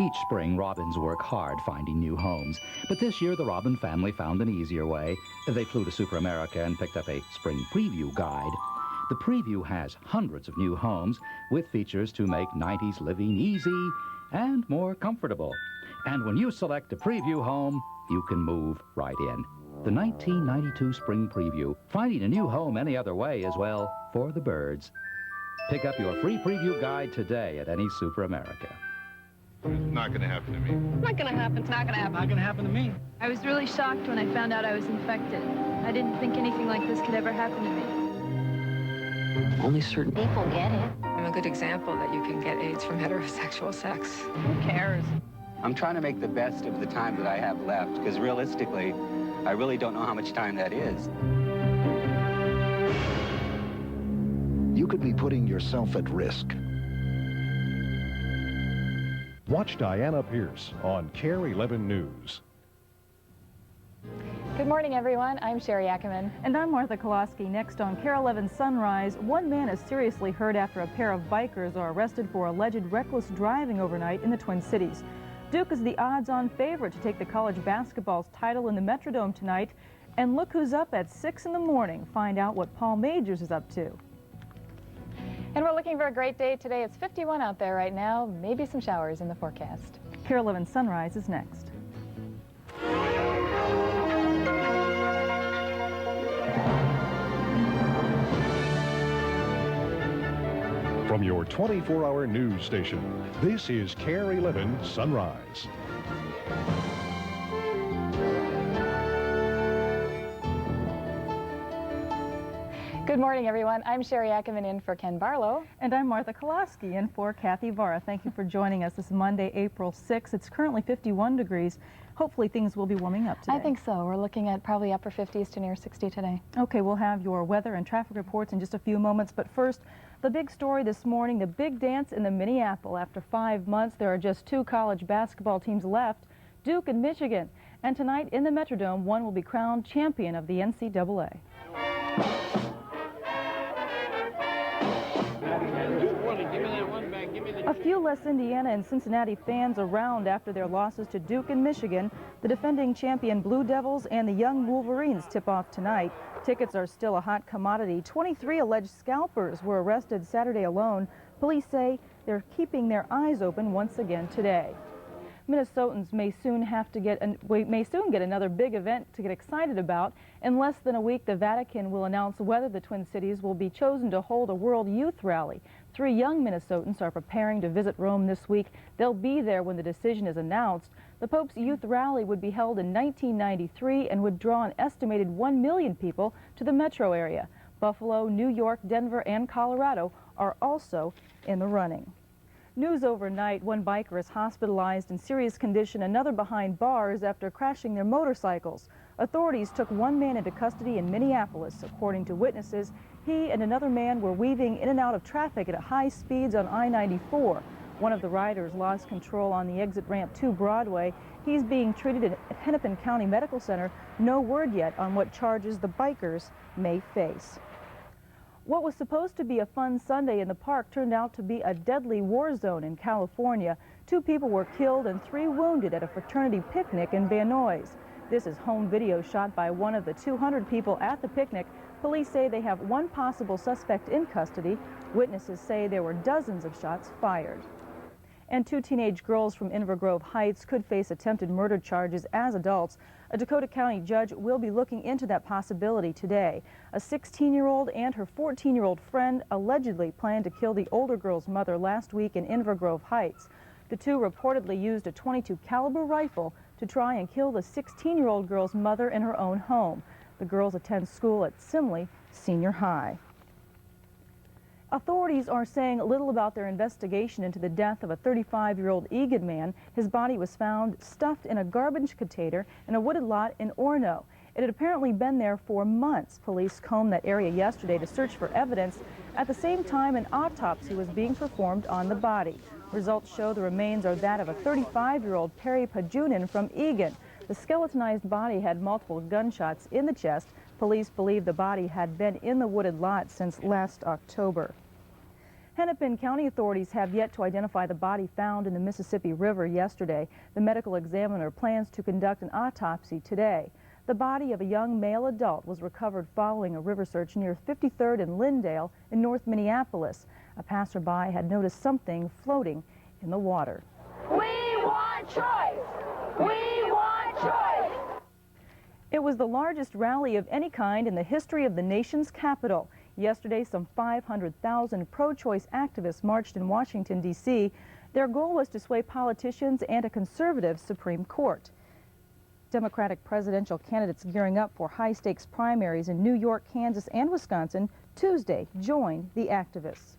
Each spring, robins work hard finding new homes. But this year, the robin family found an easier way. They flew to Super America and picked up a spring preview guide. The preview has hundreds of new homes with features to make 90s living easy and more comfortable. And when you select a preview home, you can move right in. The 1992 Spring Preview, finding a new home any other way is, well, for the birds. Pick up your free preview guide today at any Super America. It's not going to happen to me. Not going to happen. It's not going to happen. Not going to happen to me. I was really shocked when I found out I was infected. I didn't think anything like this could ever happen to me. Only certain people get it. I'm a good example that you can get AIDS from heterosexual sex. Who cares? I'm trying to make the best of the time that I have left, because realistically, I really don't know how much time that is. You could be putting yourself at risk. Watch Diana Pierce on KARE 11 News. Good morning, everyone. I'm Sherry Ackerman. And I'm Martha Koloski. Next on KARE 11 Sunrise, one man is seriously hurt after a pair of bikers are arrested for alleged reckless driving overnight in the Twin Cities. Duke is the odds-on favorite to take the college basketball's title in the Metrodome tonight. And look who's up at 6 in the morning. Find out what Paul Majors is up to. And we're looking for a great day today. It's 51 out there right now. Maybe some showers in the forecast. KARE 11 Sunrise is next. From your 24-hour news station, this is KARE 11 Sunrise. Good morning, everyone. I'm Sherry Ackerman in for Ken Barlow. And I'm Martha Koloski in for Kathy Vara. Thank you for joining us this Monday, April 6th. It's currently 51 degrees. Hopefully things will be warming up today. I think so. We're looking at probably upper 50s to near 60 today. Okay, we'll have your weather and traffic reports in just a few moments. But first, the big story this morning, the big dance in the Minneapolis. After 5 months, there are just 2 college basketball teams left, Duke and Michigan. And tonight in the Metrodome, one will be crowned champion of the NCAA. A few less Indiana and Cincinnati fans around after their losses to Duke and Michigan. The defending champion Blue Devils and the young Wolverines tip off tonight. Tickets are still a hot commodity. 23 alleged scalpers were arrested Saturday alone. Police say they're keeping their eyes open once again today. Minnesotans may soon get another big event to get excited about. In less than a week, the Vatican will announce whether the Twin Cities will be chosen to hold a World Youth Rally. 3 young Minnesotans are preparing to visit Rome this week. They'll be there when the decision is announced. The Pope's Youth Rally would be held in 1993 and would draw an estimated 1 million people to the metro area. Buffalo, New York, Denver, and Colorado are also in the running. News overnight, one biker is hospitalized in serious condition, another behind bars after crashing their motorcycles. Authorities took one man into custody in Minneapolis. According to witnesses, he and another man were weaving in and out of traffic at high speeds on I-94. One of the riders lost control on the exit ramp to Broadway. He's being treated at Hennepin County Medical Center. No word yet on what charges the bikers may face. What was supposed to be a fun Sunday in the park turned out to be a deadly war zone in California. 2 people were killed and 3 wounded at a fraternity picnic in Van Nuys. This is home video shot by one of the 200 people at the picnic. Police say they have 1 possible suspect in custody. Witnesses say there were dozens of shots fired. And 2 teenage girls from Inver Grove Heights could face attempted murder charges as adults. A Dakota County judge will be looking into that possibility today. A 16-year-old and her 14-year-old friend allegedly planned to kill the older girl's mother last week in Inver Grove Heights. The 2 reportedly used a .22 caliber rifle to try and kill the 16-year-old girl's mother in her own home. The girls attend school at Simley Senior High. Authorities are saying little about their investigation into the death of a 35-year-old Egan man. His body was found stuffed in a garbage container in a wooded lot in Orono. It had apparently been there for months. Police combed that area yesterday to search for evidence. At the same time, an autopsy was being performed on the body. Results show the remains are that of a 35-year-old Perry Pajunin from Egan. The skeletonized body had multiple gunshots in the chest. Police believe the body had been in the wooded lot since last October. Hennepin County authorities have yet to identify the body found in the Mississippi River yesterday. The medical examiner plans to conduct an autopsy today. The body of a young male adult was recovered following a river search near 53rd and Lindale in North Minneapolis. A passerby had noticed something floating in the water. We want choice! We want choice! It was the largest rally of any kind in the history of the nation's capital. Yesterday, some 500,000 pro-choice activists marched in Washington, D.C. Their goal was to sway politicians and a conservative Supreme Court. Democratic presidential candidates gearing up for high-stakes primaries in New York, Kansas, and Wisconsin Tuesday joined the activists.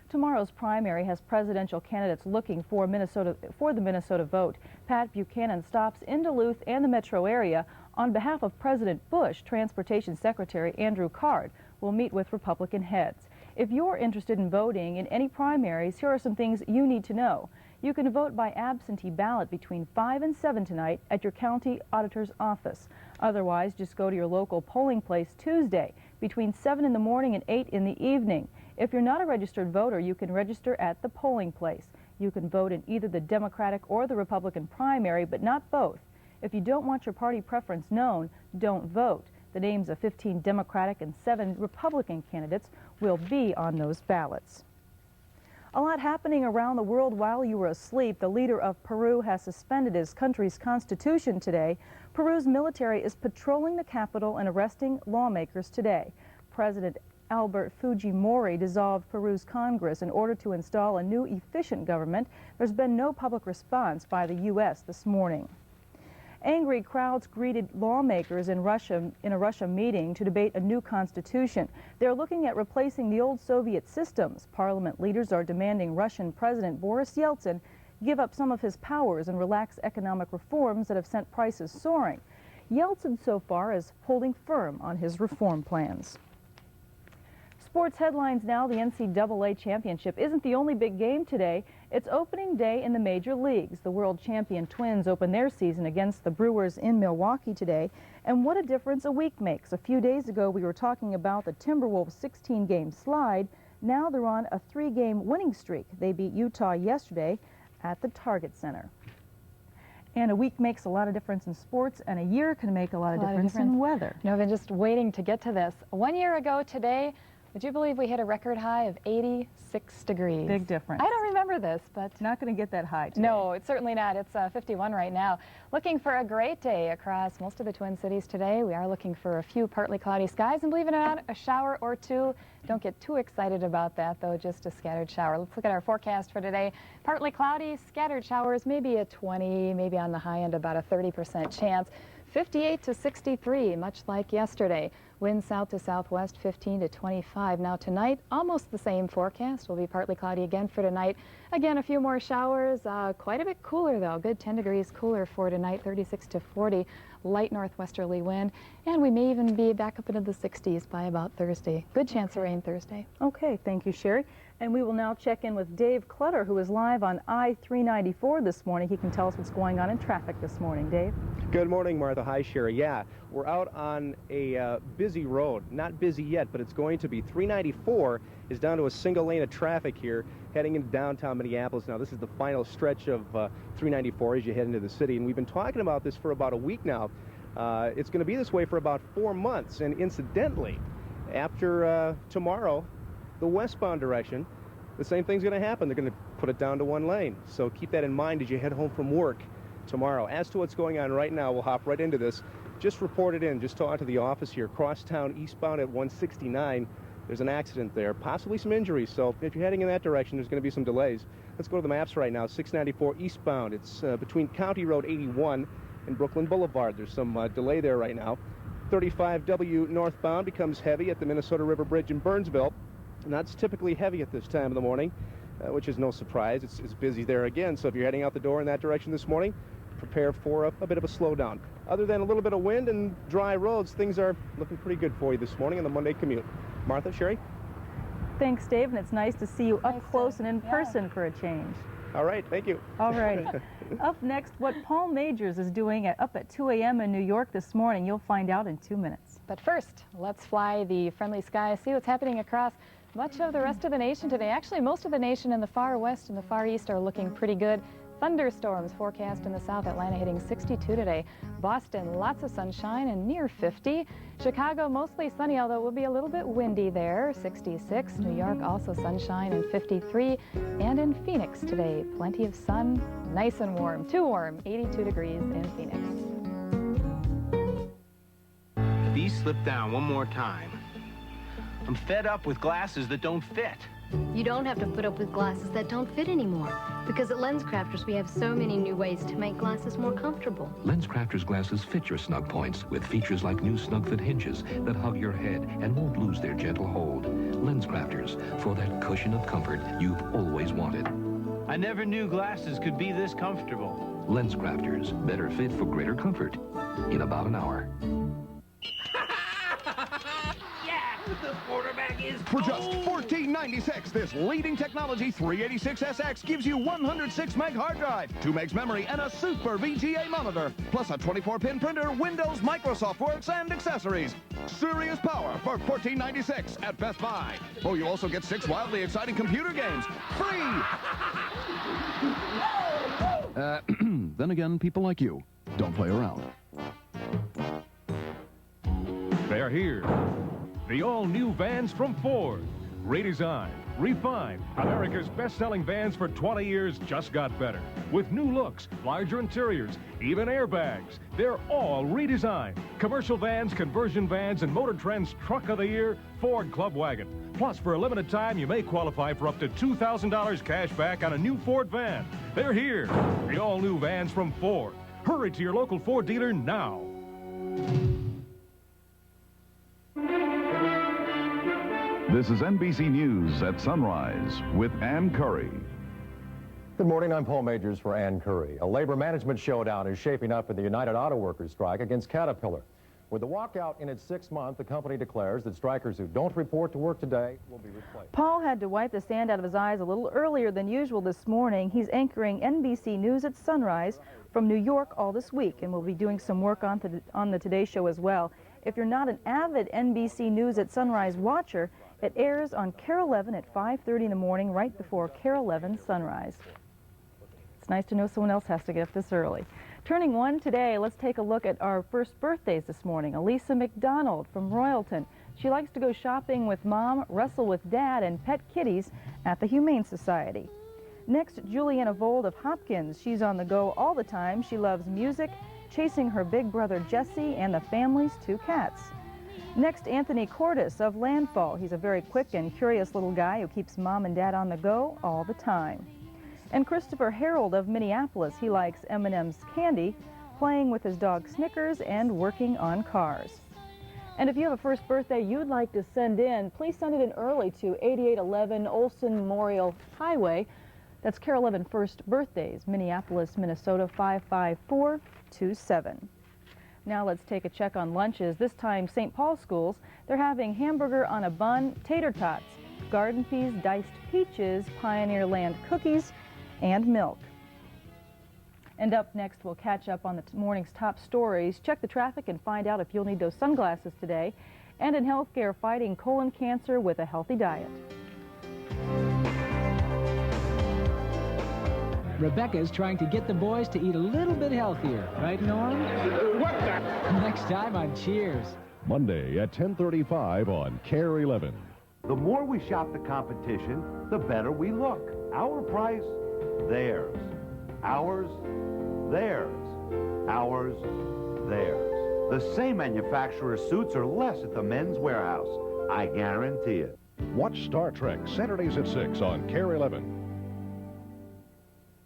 Tomorrow's primary has presidential candidates looking for the Minnesota vote. Pat Buchanan stops in Duluth and the metro area. On behalf of President Bush, Transportation Secretary Andrew Card will meet with Republican heads. If you're interested in voting in any primaries, here are some things you need to know. You can vote by absentee ballot between 5 and 7 tonight at your county auditor's office. Otherwise, just go to your local polling place Tuesday between 7 in the morning and 8 in the evening. If you're not a registered voter, you can register at the polling place. You can vote in either the Democratic or the Republican primary, but not both. If you don't want your party preference known, don't vote. The names of 15 Democratic and 7 Republican candidates will be on those ballots. A lot happening around the world while you were asleep. The leader of Peru has suspended his country's constitution today. Peru's military is patrolling the capital and arresting lawmakers today. President Albert Fujimori dissolved Peru's Congress in order to install a new efficient government. There's been no public response by the U.S. this morning. Angry crowds greeted lawmakers in a Russia meeting to debate a new constitution. They're looking at replacing the old Soviet systems. Parliament leaders are demanding Russian President Boris Yeltsin give up some of his powers and relax economic reforms that have sent prices soaring. Yeltsin so far is holding firm on his reform plans. Sports headlines now. The NCAA championship isn't the only big game today. It's opening day in the major leagues. The world champion Twins open their season against the Brewers in Milwaukee today. And what a difference a week makes. A few days ago, we were talking about the Timberwolves' 16-game slide. Now they're on a 3-game winning streak. They beat Utah yesterday at the Target Center. And a week makes a lot of difference in sports, and a year can make a lot of difference in weather. You know, I've been just waiting to get to this. 1 year ago today, would you believe we hit a record high of 86 degrees? Big difference. I don't remember this, but... Not going to get that high today. No, it's certainly not. It's 51 right now. Looking for a great day across most of the Twin Cities today. We are looking for a few partly cloudy skies, and believe it or not, a shower or two. Don't get too excited about that, though, just a scattered shower. Let's look at our forecast for today. Partly cloudy, scattered showers, maybe a 20, maybe on the high end about a 30% chance. 58 to 63, much like yesterday. Winds south to southwest, 15 to 25. Now tonight, almost the same forecast. Will be partly cloudy again for tonight. Again, a few more showers. Quite a bit cooler, though. Good 10 degrees cooler for tonight, 36 to 40. Light northwesterly wind. And we may even be back up into the 60s by about Thursday. Good chance of rain Thursday. Okay, thank you, Sherry. And we will now check in with Dave Clutter, who is live on I-394 this morning. He can tell us what's going on in traffic this morning. Dave? Good morning, Martha. Hi, Sherry. Yeah, we're out on a busy road. Not busy yet, but it's going to be. 394 is down to a single lane of traffic here heading into downtown Minneapolis. Now, this is the final stretch of 394 as you head into the city, and we've been talking about this for about a week now. It's going to be this way for about 4 months, and incidentally, after tomorrow, the westbound direction, the same thing's going to happen. They're going to put it down to one lane. So keep that in mind as you head home from work tomorrow. As to what's going on right now, we'll hop right into this. Just reported in, just talked to the office here, crosstown eastbound at 169. There's an accident there, possibly some injuries. So if you're heading in that direction, there's going to be some delays. Let's go to the maps right now. 694 eastbound. It's between County Road 81 and Brooklyn Boulevard. There's some delay there right now. 35W northbound becomes heavy at the Minnesota River Bridge in Burnsville. And that's typically heavy at this time of the morning, which is no surprise. It's busy there again. So if you're heading out the door in that direction this morning, prepare for a bit of a slowdown. Other than a little bit of wind and dry roads, things are looking pretty good for you this morning on the Monday commute. Martha, Sherry? Thanks, Dave, and it's nice to see you up close and in person for a change. All right, thank you. All righty. Up next, what Paul Majors is doing up at 2 a.m. in New York this morning. You'll find out in 2 minutes. But first, let's fly the friendly skies, see what's happening across Much of the rest of the nation today, actually most of the nation in the far west and the far east are looking pretty good. Thunderstorms forecast in the south. Atlanta hitting 62 today. Boston, lots of sunshine and near 50. Chicago, mostly sunny, although it will be a little bit windy there, 66. New York, also sunshine and 53. And in Phoenix today, plenty of sun, nice and warm, too warm, 82 degrees in Phoenix. These slip down one more time. I'm fed up with glasses that don't fit. You don't have to put up with glasses that don't fit anymore. Because at LensCrafters, we have so many new ways to make glasses more comfortable. LensCrafters glasses fit your snug points with features like new snug fit hinges that hug your head and won't lose their gentle hold. LensCrafters, for that cushion of comfort you've always wanted. I never knew glasses could be this comfortable. LensCrafters, better fit for greater comfort in about an hour. The quarterback is For just $14.96, this leading technology 386SX gives you 106 meg hard drive, 2 megs memory, and a super VGA monitor, plus a 24-pin printer, Windows, Microsoft Works, and accessories. Serious power for $14.96 at Best Buy. Oh, you also get 6 wildly exciting computer games, free! Then again, people like you don't play around. They're here. The all-new vans from Ford. Redesigned, refined, America's best-selling vans for 20 years just got better. With new looks, larger interiors, even airbags. They're all redesigned. Commercial vans, conversion vans, and Motor Trend's Truck of the Year, Ford Club Wagon. Plus, for a limited time, you may qualify for up to $2,000 cash back on a new Ford van. They're here. The all-new vans from Ford. Hurry to your local Ford dealer now. This is NBC News at Sunrise with Ann Curry. Good morning, I'm Paul Majors for Ann Curry. A labor management showdown is shaping up in the United Auto Workers strike against Caterpillar. With the walkout in its 6th month, the company declares that strikers who don't report to work today will be replaced. Paul had to wipe the sand out of his eyes a little earlier than usual this morning. He's anchoring NBC News at Sunrise from New York all this week, and will be doing some work on the Today Show as well. If you're not an avid NBC News at Sunrise watcher, it airs on KARE 11 at 5:30 in the morning, right before KARE 11 Sunrise. It's nice to know someone else has to get up this early. Turning 1 today, let's take a look at our first birthdays this morning. Elisa McDonald from Royalton. She likes to go shopping with Mom, wrestle with Dad, and pet kitties at the Humane Society. Next, Juliana Vold of Hopkins. She's on the go all the time. She loves music, chasing her big brother Jesse and the family's 2 cats. Next, Anthony Cordes of Landfall. He's a very quick and curious little guy who keeps Mom and Dad on the go all the time. And Christopher Harold of Minneapolis. He likes M&M's candy, playing with his dog Snickers, and working on cars. And if you have a first birthday you'd like to send in, please send it in early to 8811 Olson Memorial Highway. That's KARE 11 First Birthdays, Minneapolis, Minnesota 55427. Now let's take a check on lunches. This time, St. Paul schools, they're having hamburger on a bun, tater tots, garden peas, diced peaches, Pioneer Land cookies, and milk. And up next, we'll catch up on the morning's top stories, check the traffic, and find out if you'll need those sunglasses today. And in healthcare, fighting colon cancer with a healthy diet. Rebecca's trying to get the boys to eat a little bit healthier. Right, Norm? What the? Next time on Cheers. Monday at 10:35 on KARE 11. The more we shop the competition, the better we look. Our price, theirs. Ours, theirs. Ours, theirs. The same manufacturer's suits are less at the Men's Warehouse. I guarantee it. Watch Star Trek Saturdays at 6 on KARE 11.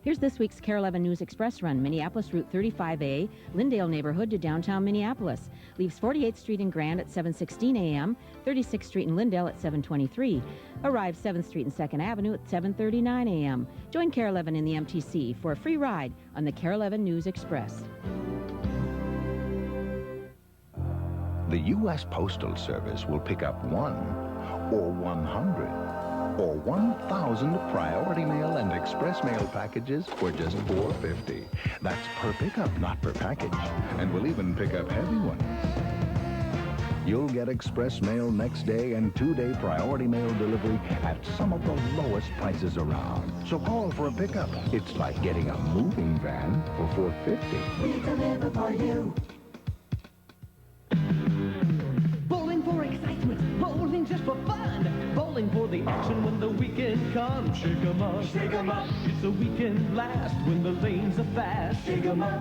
Here's this week's KARE 11 News Express run. Minneapolis Route 35A, Lindale neighborhood to downtown Minneapolis. Leaves 48th Street in Grand at 7:16 a.m., 36th Street in Lindale at 7:23. Arrives 7th Street and 2nd Avenue at 7:39 a.m. Join KARE 11 in the MTC for a free ride on the KARE 11 News Express. The U.S. Postal Service will pick up 1 or 100 or 1,000 priority mail and express mail packages for just $4.50. That's per pickup, not per package. And we'll even pick up heavy ones. You'll get express mail next day and 2-day priority mail delivery at some of the lowest prices around. So call for a pickup. It's like getting a moving van for $4.50. We deliver for you. Bowling for excitement, bowling just for fun. Bowling for the action when the weekend comes. Shake 'em up, shake 'em up. It's a weekend blast when the lanes are fast. Shake 'em up.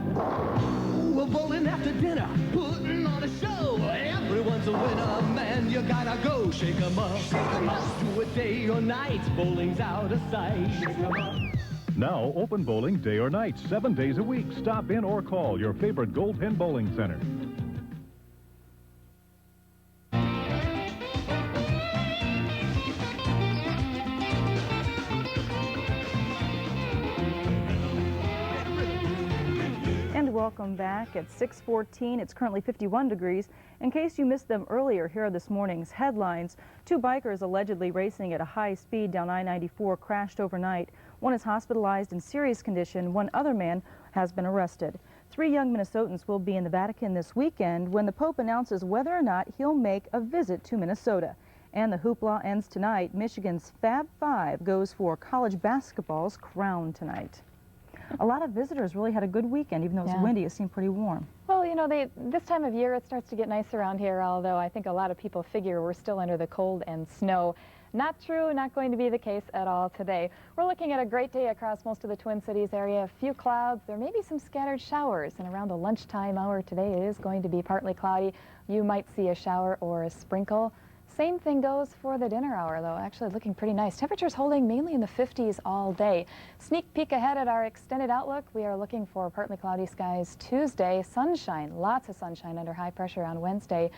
We're bowling after dinner, putting on a show. Everyone's a winner, man, you gotta go. Shake 'em up, shake 'em up. Do it day or night, bowling's out of sight. Shake 'em up. Now open bowling day or night, 7 days a week. Stop in or call your favorite Gold Pin Bowling Center. Welcome back at 6:14. It's currently 51 degrees. In case you missed them earlier, here are this morning's headlines. 2 bikers allegedly racing at a high speed down I-94 crashed overnight. One is hospitalized in serious condition. One other man has been arrested. 3 young Minnesotans will be in the Vatican this weekend when the Pope announces whether or not he'll make a visit to Minnesota. And the hoopla ends tonight. Michigan's Fab Five goes for college basketball's crown tonight. A lot of visitors really had a good weekend, even though it was windy. It seemed pretty warm. Well, you know, this time of year it starts to get nice around here, although I think a lot of people figure we're still under the cold and snow. Not true, not going to be the case at all today. We're looking at a great day across most of the Twin Cities area. A few clouds, there may be some scattered showers, and around the lunchtime hour today it is going to be partly cloudy. You might see a shower or a sprinkle. Same thing goes for the dinner hour, though. Actually looking pretty nice. Temperatures holding mainly in the 50s all day. Sneak peek ahead at our extended outlook. We are looking for partly cloudy skies Tuesday. Sunshine, lots of sunshine under high pressure on Wednesday.